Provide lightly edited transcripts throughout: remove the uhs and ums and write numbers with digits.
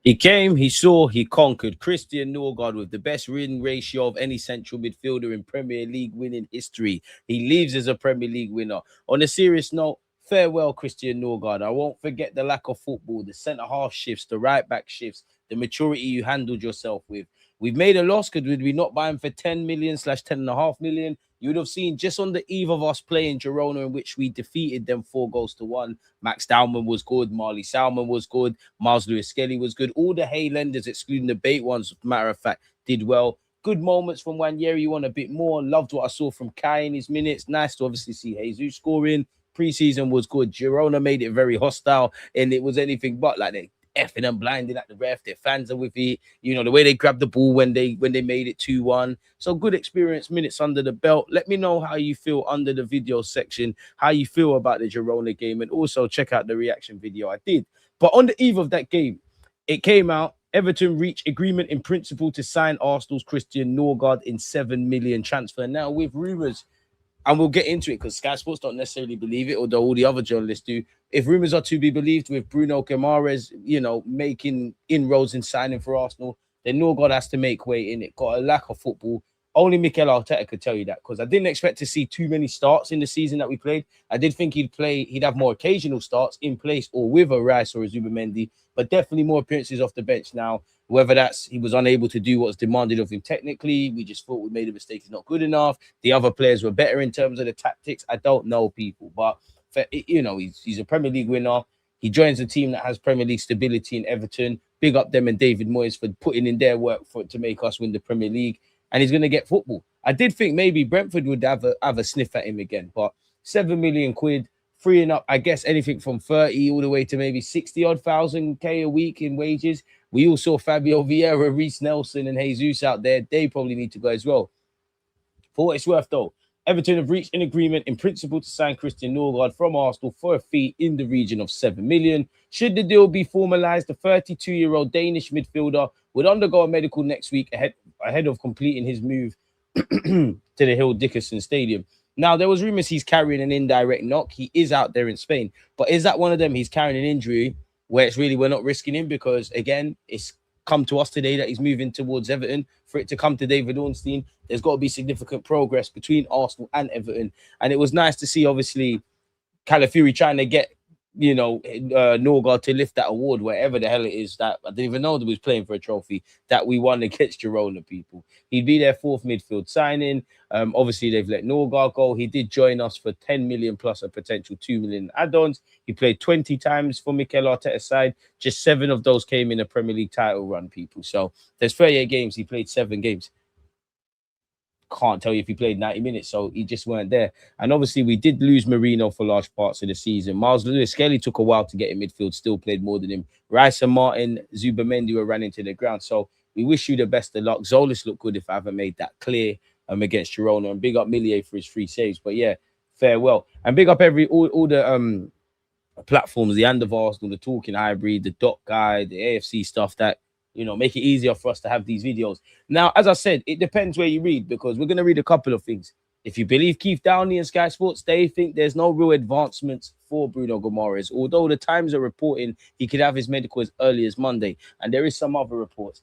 He came, he saw, he conquered. Christian Norgaard with the best win ratio of any central midfielder in Premier League winning history. He leaves as a Premier League winner. On a serious note, farewell, Christian Norgaard. I won't forget the lack of football, the centre-half shifts, the right-back shifts, the maturity you handled yourself with. We've made a loss because would we not buy him for 10 million / 10.5 million? You would have seen just on the eve of us playing Girona, in which we defeated them 4-1. Max Dowman was good. Marley Salmon was good. Miles Lewis-Skelly was good. All the Hay-lenders, excluding the bait ones, matter of fact, did well. Good moments from Wanyeri. You want a bit more. Loved what I saw from Kai in his minutes. Nice to obviously see Jesus scoring. Preseason was good. Girona made it very hostile, and it was anything but like they effing and blinding at the ref. Their fans are with it. You know, the way they grabbed the ball when they made it 2-1. So good experience, minutes under the belt. Let me know how you feel under the video section, how you feel about the Girona game, and also check out the reaction video I did. But on the eve of that game, it came out, Everton reached agreement in principle to sign Arsenal's Christian Norgaard in 7 million transfer. Now, with rumours, and we'll get into it because Sky Sports don't necessarily believe it, although all the other journalists do. If rumours are to be believed, with Bruno Guimaraes, you know, making inroads in signing for Arsenal, then Norgaard has to make way in it. Got a lack of football. Only Mikel Arteta could tell you that, because I didn't expect to see too many starts in the season that we played. I did think he'd have more occasional starts in place or with a Rice or a Zubimendi, but definitely more appearances off the bench now. Whether that's he was unable to do what's demanded of him technically, we just thought we made a mistake, he's not good enough. The other players were better in terms of the tactics. I don't know, people, but for, you know, he's a Premier League winner. He joins a team that has Premier League stability in Everton. Big up them and David Moyes for putting in their work to make us win the Premier League. And he's going to get football. I did think maybe Brentford would have a sniff at him again, but 7 million quid, freeing up, I guess, anything from 30 all the way to maybe 60-odd thousand K a week in wages. We all saw Fabio Vieira, Reece Nelson, and Jesus out there. They probably need to go as well. For what it's worth, though, Everton have reached an agreement in principle to sign Christian Norgaard from Arsenal for a fee in the region of 7 million. Should the deal be formalised, the 32-year-old Danish midfielder would undergo a medical next week ahead of completing his move to the Hill Dickinson Stadium. Now, there was rumours he's carrying an indirect knock. He is out there in Spain. But is that one of them? He's carrying an injury where it's really we're not risking him because, again, it's come to us today that he's moving towards Everton. For it to come to David Ornstein, there's got to be significant progress between Arsenal and Everton. And it was nice to see, obviously, Calafiori trying to get, you know, Norgaard to lift that award, wherever the hell it is that I didn't even know that he was playing for a trophy that we won against Girona, people. He'd be their fourth midfield signing. Obviously, they've let Norgaard go. He did join us for 10 million plus a potential 2 million add-ons. He played 20 times for Mikel Arteta's side. Just 7 of those came in a Premier League title run, people. So there's 38 games. He played 7 games. Can't tell you if he played 90 minutes, so he just weren't there. And obviously, we did lose Marino for large parts of the season. Miles Lewis-Skelly took a while to get in midfield, still played more than him. Rice and Martin, Zubimendi were running to the ground. So we wish you the best of luck. Zolis looked good, if I haven't made that clear, against Girona. And big up Millier for his 3 saves. But yeah, farewell. And big up all the platforms, the End of Arsenal, the Talking Hybrid, the Dot Guy, the AFC stuff that, you know, make it easier for us to have these videos. Now, as I said, it depends where you read, because we're going to read a couple of things. If you believe Keith Downey and Sky Sports, they think there's no real advancements for Bruno Guimaraes, although the Times are reporting he could have his medical as early as Monday. And there is some other reports.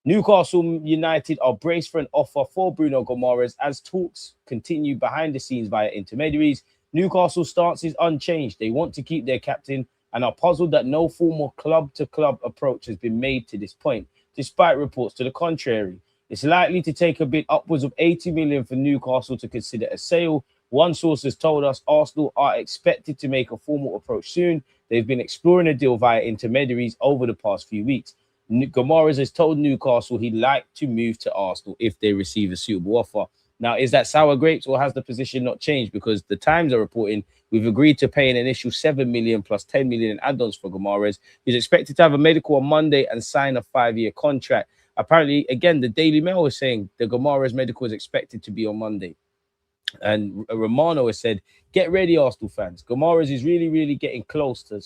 Newcastle United are braced for an offer for Bruno Guimaraes as talks continue behind the scenes via intermediaries. Newcastle's stance is unchanged. They want to keep their captain and are puzzled that no formal club-to-club approach has been made to this point, despite reports to the contrary. It's likely to take a bid upwards of 80 million for Newcastle to consider a sale. One source has told us Arsenal are expected to make a formal approach soon. They've been exploring a deal via intermediaries over the past few weeks. Guimaraes has told Newcastle he'd like to move to Arsenal if they receive a suitable offer. Now, is that sour grapes, or has the position not changed? Because the Times are reporting we've agreed to pay an initial 7 million plus 10 million in add-ons for Guimaraes. He's expected to have a medical on Monday and sign a 5-year contract. Apparently, again, the Daily Mail was saying the Guimaraes medical is expected to be on Monday. And Romano has said, get ready, Arsenal fans. Guimaraes is really, really getting close to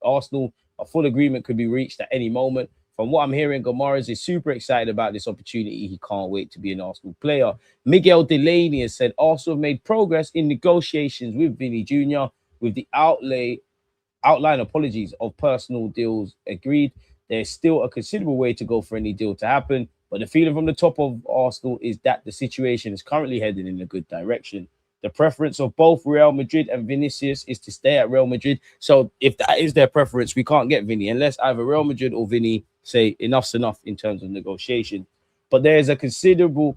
Arsenal. A full agreement could be reached at any moment. From what I'm hearing, Guimaraes is super excited about this opportunity. He can't wait to be an Arsenal player. Miguel Delaney has said Arsenal have made progress in negotiations with Vini Jr. with the outline of personal deals agreed. there's still a considerable way to go for any deal to happen. But the feeling from the top of Arsenal is that the situation is currently heading in a good direction. The preference of both Real Madrid and Vinicius is to stay at Real Madrid. So if that is their preference, we can't get Vini unless either Real Madrid or Vini say enough's enough in terms of negotiation. But there is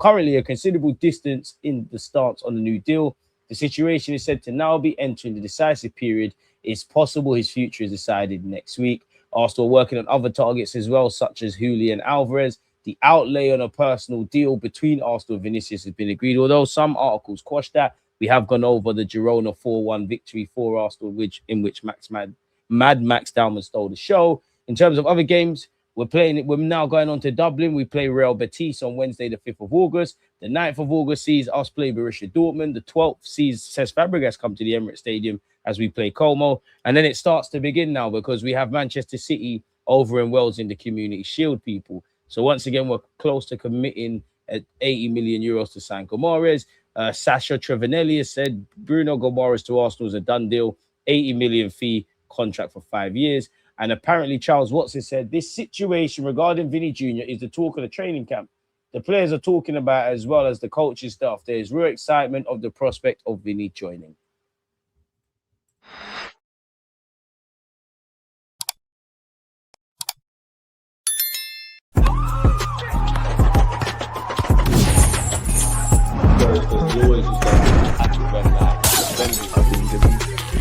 currently a considerable distance in the stance on the new deal. The situation is said to now be entering the decisive period. It's possible his future is decided next week. Arsenal working on other targets as well, such as Julian Alvarez. The outlay on a personal deal between Arsenal and Vinicius has been agreed, although some articles quash that. We have gone over the Girona 4-1 victory for Arsenal, in which Mad Max Dalman stole the show. In terms of other games, we're now going on to Dublin. We play Real Betis on Wednesday, the 5th of August. The 9th of August sees us play Borussia Dortmund. The 12th sees Cesc Fabregas come to the Emirates Stadium as we play Como. And then it starts to begin now because we have Manchester City over in Wales in the Community Shield, people. So once again, we're close to committing at 80 million euros to sign Guimaraes. Sasha Trevanelli has said Bruno Guimaraes to Arsenal is a done deal, 80 million fee contract for 5 years. And apparently Charles Watson said this situation regarding Vini Jr. is the talk of the training camp. The players are talking about as well as the coaching staff. There's real excitement of the prospect of Vini joining.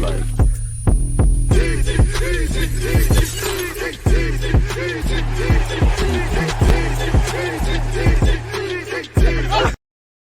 Like